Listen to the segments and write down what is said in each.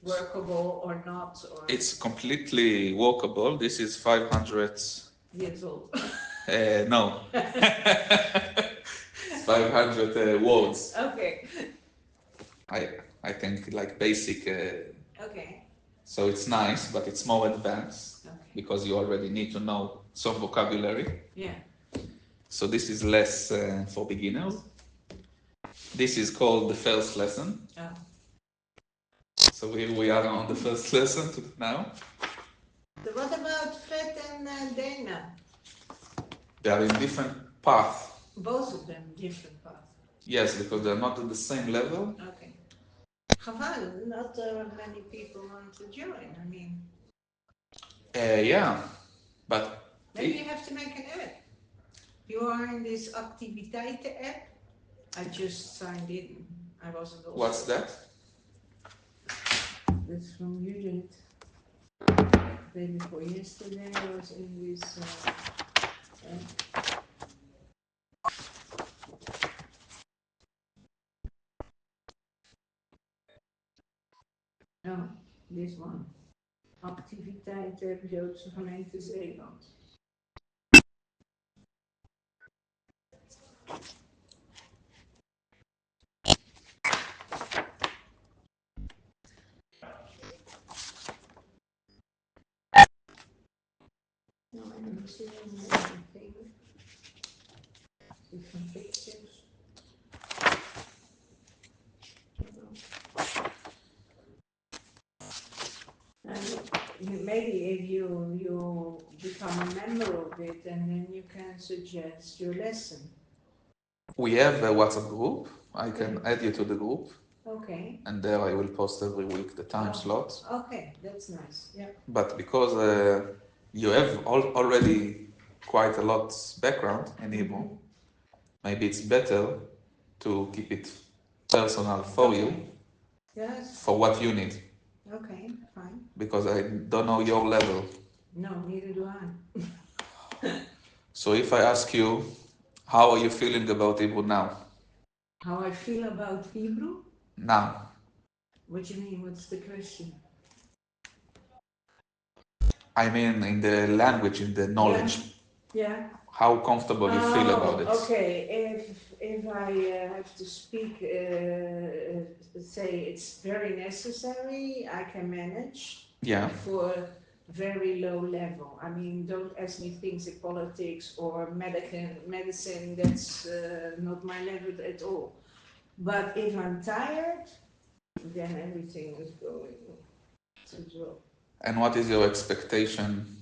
workable or not? Or It's completely walkable. This is 500. Years old. No. It's 500 words. Okay. I I think like basic. Okay. So it's nice, but it's more advanced Okay. because you already need to know some vocabulary. Yeah. So this is less for beginners. This is called the first lesson. Oh. So we are on the first lesson now. So what about Fred and Dana? They are in different paths. Both of them different paths. Yes, because they're not at the same level. Okay. Chaval, not many people want to join. I mean, Yeah, but maybe you have to make an app. You are in this Activiteiten app. I just signed in. I wasn't also. What's that? That's from Judith. Day before yesterday, I was in this. No, this one. Activiteiten Joodse gemeente Zeeland. No, I don't see anything. Different pictures. And maybe if you become a member of it, and then you can suggest your lesson. We have a WhatsApp group. I can add you to the group. Okay. And there I will post every week the time slot. Okay, that's nice. Yeah. But because you have already quite a lot background in Hebrew, maybe it's better to keep it personal for you. Yes. For what you need. Okay, fine. Because I don't know your level. No, neither do I. So if I ask you, how are you feeling about Hebrew now? How I feel about Hebrew? Now. What do you mean? What's the question? I mean, in the language, in the knowledge. Yeah. How comfortable you feel about it? Okay, if I have to speak, say it's very necessary, I can manage. Yeah. For very low level. I mean, don't ask me things in politics or medicine. That's not my level at all. But if I'm tired, then everything is going to drop. And what is your expectation?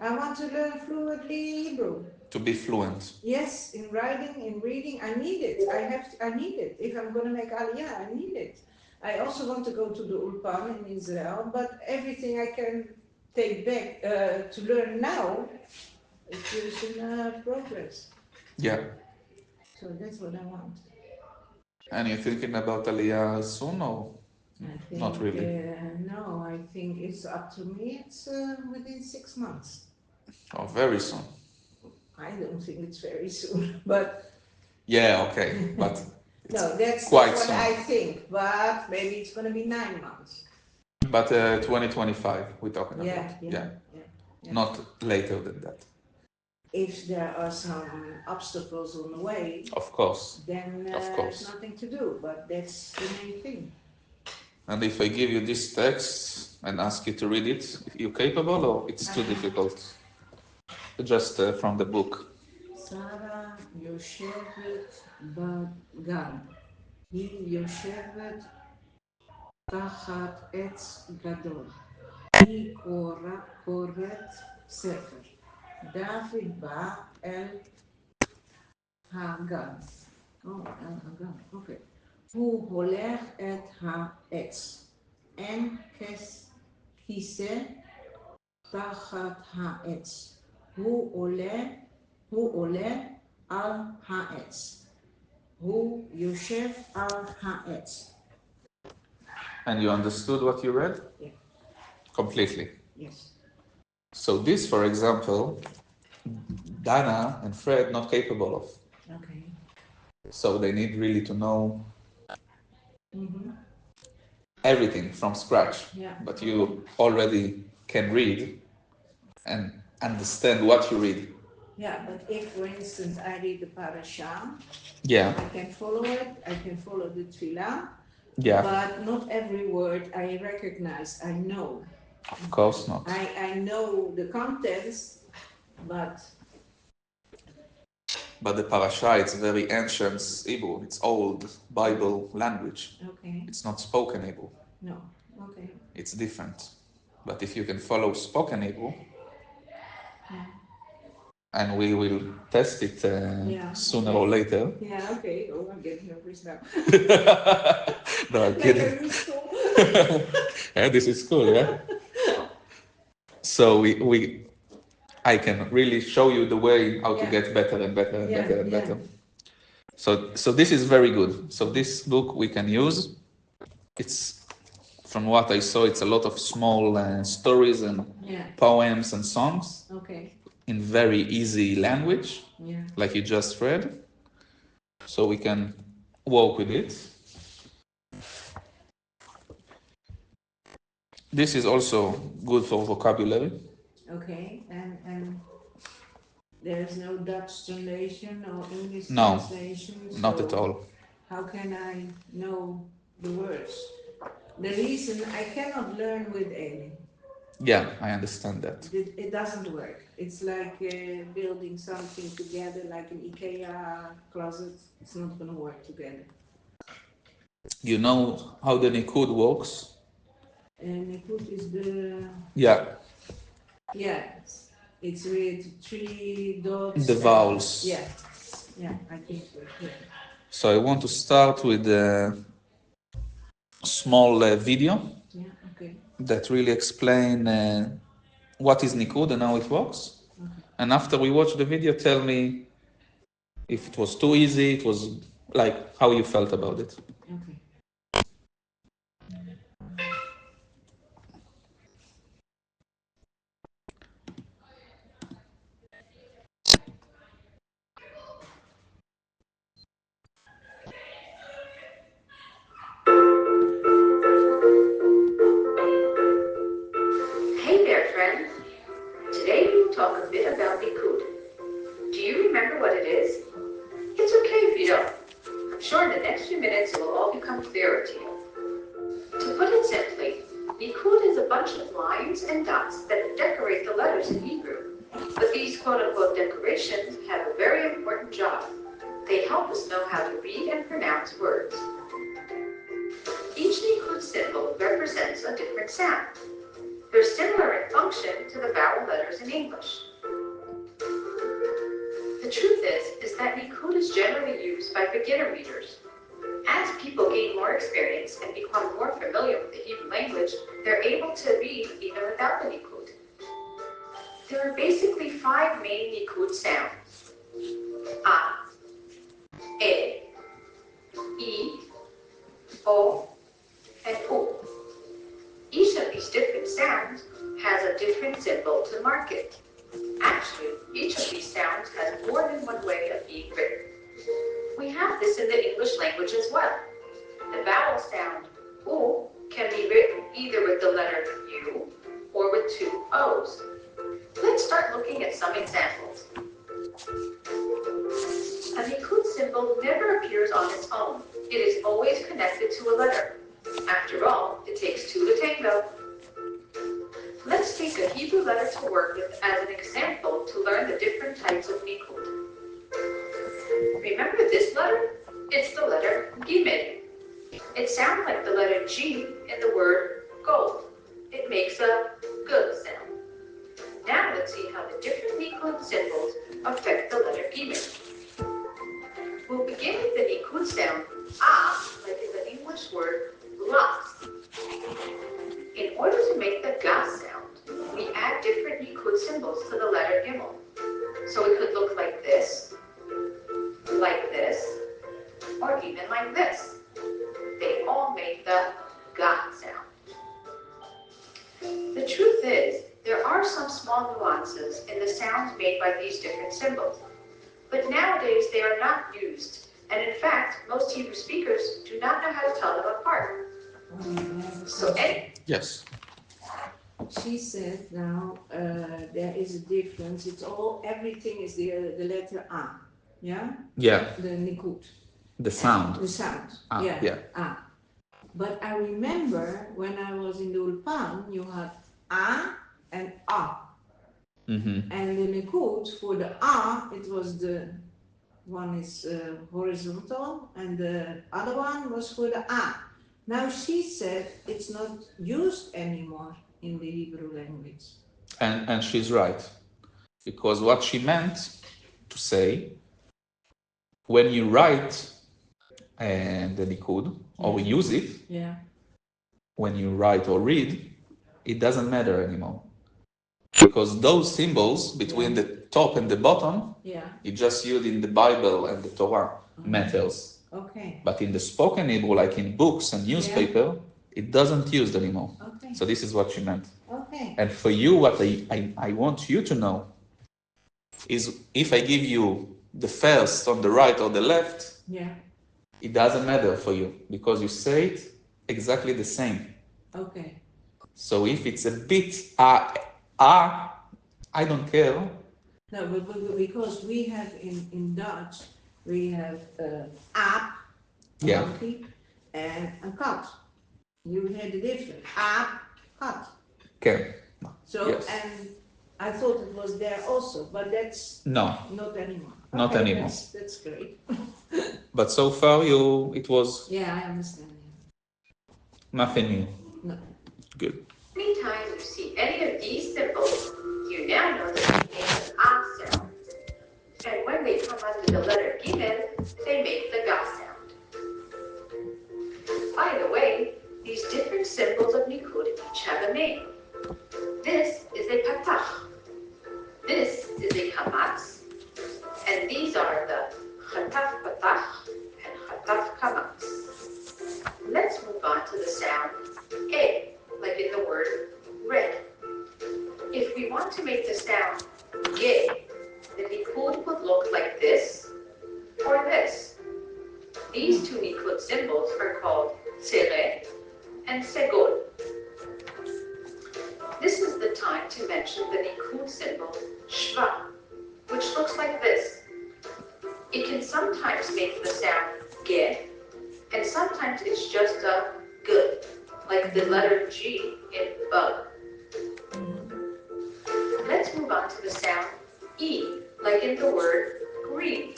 I want to learn fluently Hebrew. To be fluent. Yes, in writing, in reading, I need it. I need it. If I'm going to make Aliyah, I need it. I also want to go to the Ulpan in Israel, but everything I can take back to learn now is just in progress. Yeah. So that's what I want. And you're thinking about Aliyah soon or not really? No, I think it's up to me. It's within 6 months. Oh, very soon. I don't think it's very soon, but yeah, okay, but no, that's quite what soon. I think. But maybe it's going to be 9 months. But 2025, we're talking about. Yeah. Not later than that. If there are some obstacles on the way, of course, then there's nothing to do. But that's the main thing. And if I give you this text and ask you to read it, you capable or it's too difficult? Just from the book. Sarah יושבת בגן. היא יושבת תחת עץ גדול. היא קוראת ספר. דוד בא אל הגן. אל הגן, אוקיי. הוא הולך את העץ. אין כיסא תחת העץ. הוא עולה על העץ. הוא יושב על העץ. And you understood what you read? Yeah. Completely? Yes. So this, for example, Dana and Fred not capable of. Okay. So they need really to know everything from scratch, Yeah. but you already can read and understand what you read. Yeah, but if, for instance, I read the parasha, Yeah, I can follow it, I can follow the tefillah, yeah, but not every word I recognize, I know. of course not. I know the contents, but But the parasha, it's very ancient Hebrew. It's old Bible language. okay, It's not spoken Hebrew. no, okay, It's different. But if you can follow spoken Hebrew, yeah, and we will test it Yeah, sooner okay. or later. yeah, okay. Oh, I'm getting nervous now. No, I'm Like kidding. a new school. Yeah, this is cool, yeah. So I can really show you the way how to Yeah. get better and better and Yeah, better and yeah. better. So this is very good. So this book we can use. It's, from what I saw, it's a lot of small stories and Yeah, poems and songs okay, in very easy language, yeah, like you just read. So we can work with it. This is also good for vocabulary. okay. And there's no Dutch translation or English No, translation, not at so all. how can I know the words? The reason I cannot learn with Amy, Yeah, I understand that. it doesn't work. It's like building something together, like an IKEA closet. It's not gonna work together. You know how the Nikud works? And Nikut is the, Yeah, yeah, it's with three dots. the vowels. Yeah, yeah, I think so. Yeah. So I want to start with a small video Yeah, okay. that really explain what is Nikud and how it works. Okay. And after we watch the video, tell me if it was too easy, it was like how you felt about it. Okay. Hey there, friends. Today we will talk a bit about Nikud. Do you remember what it is? It's okay if you don't. I'm sure in the next few minutes it will all become clearer to you. To put it simply, Nikud is a bunch of lines and dots that decorate the letters in Hebrew. But these quote-unquote decorations have a very important job. They help us know how to read and pronounce words. Each Nikud symbol represents a different sound. They're similar in function to the vowel letters in English. The truth is that Nikud is generally used by beginner readers. As people gain more experience and become more familiar with the Hebrew language, they're able to read even without the Nikud. There are basically 5 main Nikud sounds: A, E, I, O, and U. Each of these different sounds has a different symbol to mark it. Actually, each of these sounds has more than one way of being written. We have this in the English language as well. The vowel sound U can be written either with the letter U or with 2 O's. Let's start looking at some examples. A Nikud symbol never appears on its own. It is always connected to a letter. After all, it takes 2 to tango. Let's take a Hebrew letter to work with as an example to learn the different types of Nikud. Remember this letter? It's the letter Gimel. It sounds like the letter G in the word gold. It makes a G sound. Now let's see how the different Nikud symbols affect the letter Gimel. We'll begin with the Nikud sound A, like in the English word glass. In order to make the ga sound, we add different Nikud symbols to the letter Gimel. So it could look like this, or even like this. They all make the ga sound. The truth is, there are some small nuances in the sounds made by these different symbols. But nowadays they are not used, and in fact, most Hebrew speakers do not know how to tell them apart. So, Yes. She said now there is a difference. It's all, everything is the letter A. Yeah? Yeah. The Nikud. The sound. The sound. Ah, Yeah. yeah. A. But I remember when I was in the Ulpan, you had A and A. Mm-hmm. And the Nikud, for the A, it was the one is horizontal and the other one was for the A. Now she said it's not used anymore in the Hebrew language. And she's right. Because what she meant to say, when you write the Nikud, or we use it, Yeah. when you write or read, it doesn't matter anymore. Because those symbols between the top and the bottom, Yeah. it's just used in the Bible and the Torah matters. Okay. But in the spoken Hebrew, like in books and newspaper, it doesn't used anymore. Okay. So this is what she meant. Okay. And for you, what I want you to know is if I give you the first on the right or the left, Yeah. it doesn't matter for you because you say it exactly the same. Okay. So if it's a bit I don't care. No, but because we have in Dutch, we have aap, a Yeah. monkey, and a cat. You hear the difference. Aap, cat. Okay. So, Yes. and I thought it was there also, but that's No, not anymore. Not Okay, anymore. That's great. but so far it was Yeah, I understand. nothing new. No. Good. anytime you see any of these symbols, you now know that they make an ah sound. And when they come under the letter Gimel, they make the ga sound. By the way, these different symbols of Nikud each have a name. This is a patach. This is a kamatz. And these are the chataf patach and chataf kamatz. Let's move on to the sound A, like in the word red. If we want to make the sound ge, the Nikud would look like this or this. These two Nikud symbols are called tzere and segol. This is the time to mention the Nikud symbol shva, which looks like this. It can sometimes make the sound ge, and sometimes it's just a g, like the letter G in bug. Let's move on to the sound E, like in the word green.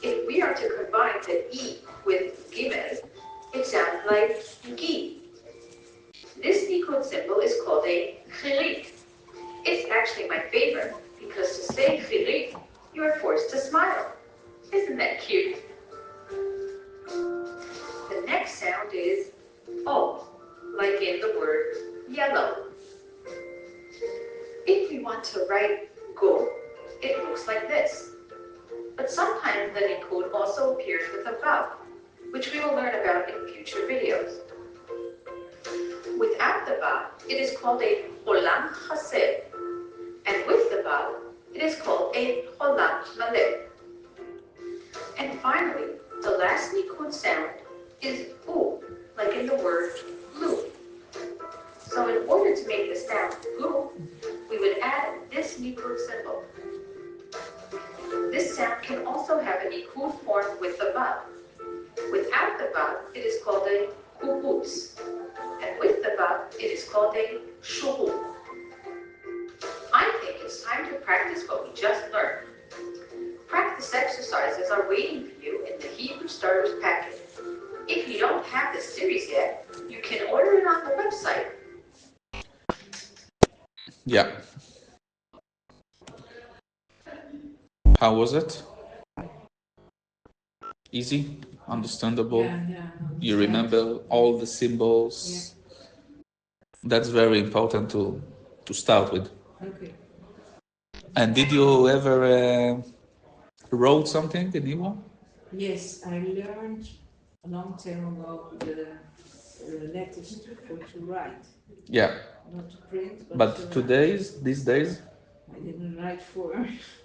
If we are to combine the E with Gimel, it sounds like Gi. This Nikud symbol is called a chirik. It's actually my favorite because to say chirik, you are forced to smile. Isn't that cute? The next sound is O, like in the word yellow. If we want to write go, it looks like this. But sometimes the Nikud also appears with a vav, which we will learn about in future videos. Without the vav, it is called a cholam chaser, and with the vav, it is called a cholam maleh. And finally, the last Nikud sound is u, like in the word blue. So in order to make the sound gu, we would add this Nikud symbol. This sound can also have a Nikud form with the vav. Without the vav, it is called a kubutz. And with the vav, it is called a shuhu. I think it's time to practice what we just learned. Practice exercises are waiting for you in the Hebrew Starters packet. If you don't have this series yet, you can order it on the website. Yeah. How was it? Easy? Understandable? Yeah. You remember all the symbols? That's very important to start with. Okay. And did you ever wrote something in Hebrew? Yes, I learned a long time ago the letters to write, Yeah. not to print, But to write. these days, I didn't write for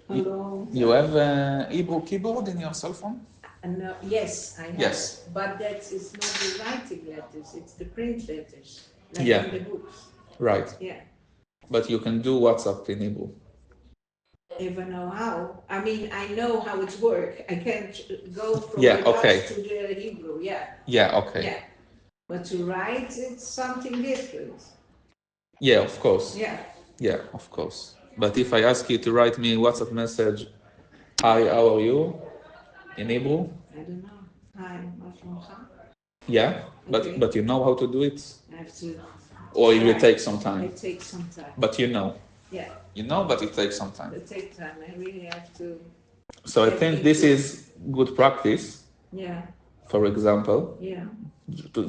a long time. you have a Hebrew keyboard in your cell phone? And yes, I have. Yes. But that is not the writing letters, it's the print letters, like Yeah. in the books. Right. Yeah. But you can do WhatsApp in Hebrew. If I know how. I mean, I know how it works. I can't go from Yeah, the Dutch okay. to the Hebrew. Yeah. Yeah, okay. Yeah. But to write, it's something different. Yeah, of course. Yeah. Yeah, of course. But if I ask you to write me a WhatsApp message, hi, how are you? In Hebrew? I don't know. Hi, Mashallah. Yeah, but Okay. but you know how to do it? I have to. Or it will try. take some It time. takes some time. But you know. Yeah. You know, but it takes some time. It takes time. I really have to. So I get think into this it. is good practice. Yeah. For example, Yeah.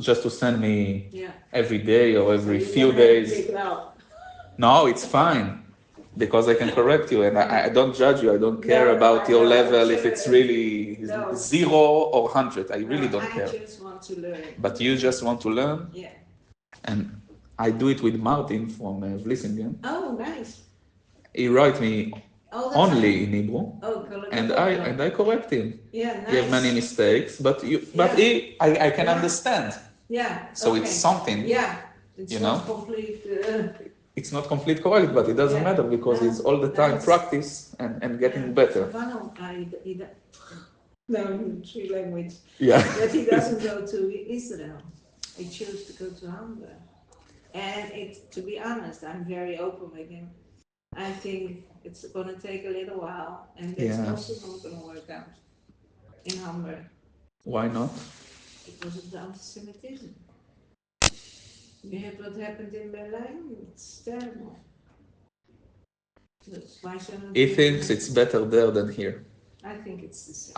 just to send me Yeah. every day or every So you few don't have to days. pick it out. No, it's fine. Because I can correct you and I don't judge you. I don't care No, about I your know, level if sure. it's really No. 0 or 100. I really don't care. I just want to learn. But you just want to learn. Yeah. And I do it with Martin from Vlissingen. Oh, nice. He write me Oh, that's only nice. in Hebrew. Oh, and I correct him. Yeah, nice. He have many mistakes, but I can understand. Yeah. So okay. it's something. Yeah. It's you not know. complete. It's not complete correct, but it doesn't Yeah. matter because No, it's all the time nice. practice and getting better. No, three language. Yeah. But he doesn't go to Israel. He chose to go to Hamburg. And to be honest, I'm very open with him. I think it's going to take a little while, and that's Yeah. also not going to work out in Hamburg Why not? because of the anti-Semitism. You heard what happened in Berlin? It's terrible. That's why He thinks it's better there than here. I think it's the same.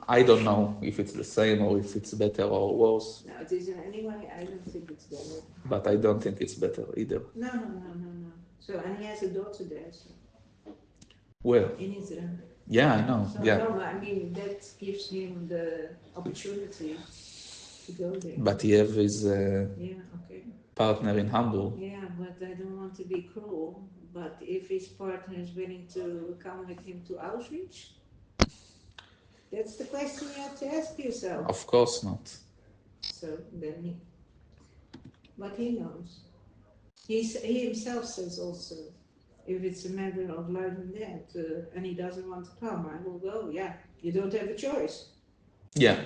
I don't know if it's the same or if it's better or worse, No, it isn't anyway. I don't think it's better. but I don't think it's better either. No. So, and he has a daughter there, so, Well, in Israel. yeah, I know. So, Yeah. no, I mean, that gives him the opportunity to go there. But he have his Yeah, okay. partner in Hamburg. Yeah, but I don't want to be cruel. But if his partner is willing to come with him to Auschwitz, that's the question you have to ask yourself. Of course not. So then but he knows. He himself says also, if it's a matter of life and death, and he doesn't want to come, I will go. Yeah, you don't have a choice. Yeah.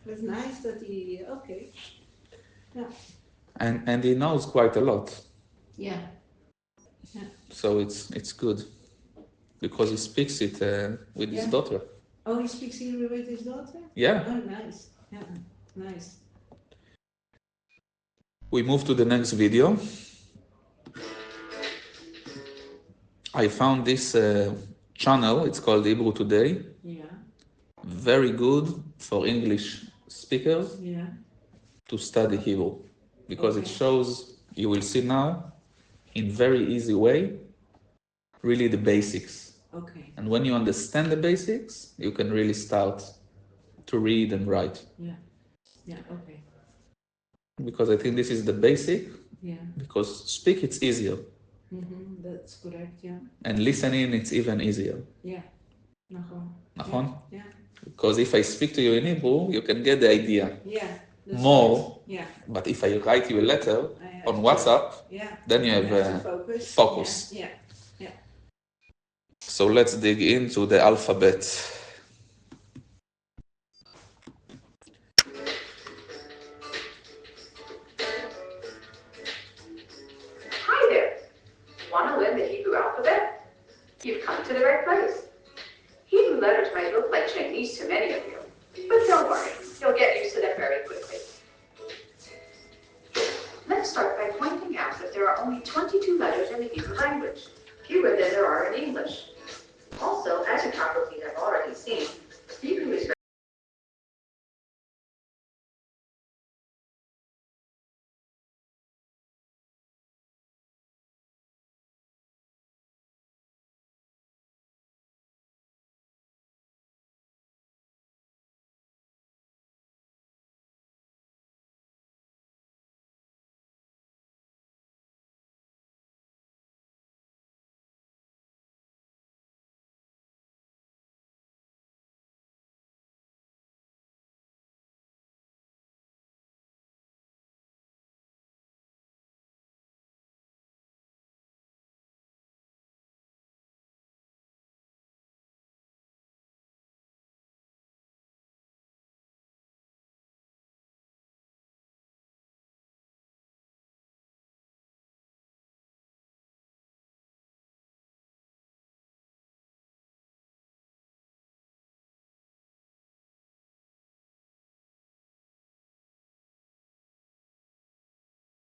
It's nice that he okay. Yeah. And he knows quite a lot. Yeah. So it's good because he speaks it with his Yeah. daughter. Oh, he speaks Hebrew with his daughter? Yeah. Oh, nice. Yeah, nice. We move to the next video. I found this channel. It's called Hebrew Today. Yeah. Very good for English speakers Yeah. to study Hebrew because it Okay. shows, you will see now, in very easy way, really the basics. Okay. And when you understand the basics, you can really start to read and write. Yeah. Yeah. Okay. Because I think this is the basic. Yeah. Because speak it's easier. Mm-hmm. That's correct. Yeah. And listening it's even easier. Yeah. Nachon. Nachon? Yeah. Because if I speak to you in Hebrew, you can get the idea Yeah. That's more. right. Yeah. But if I write you a letter I have on to- WhatsApp, Yeah. then you I have to focus. focus. Yeah. So let's dig into the alphabet. Hi there. Want to learn the Hebrew alphabet? You've come to the right place. Hebrew letters might look like Chinese to many of you, but don't worry, you'll get used to them very quickly. Let's start by pointing out that there are only 22 letters in the Hebrew language, fewer than there are in English.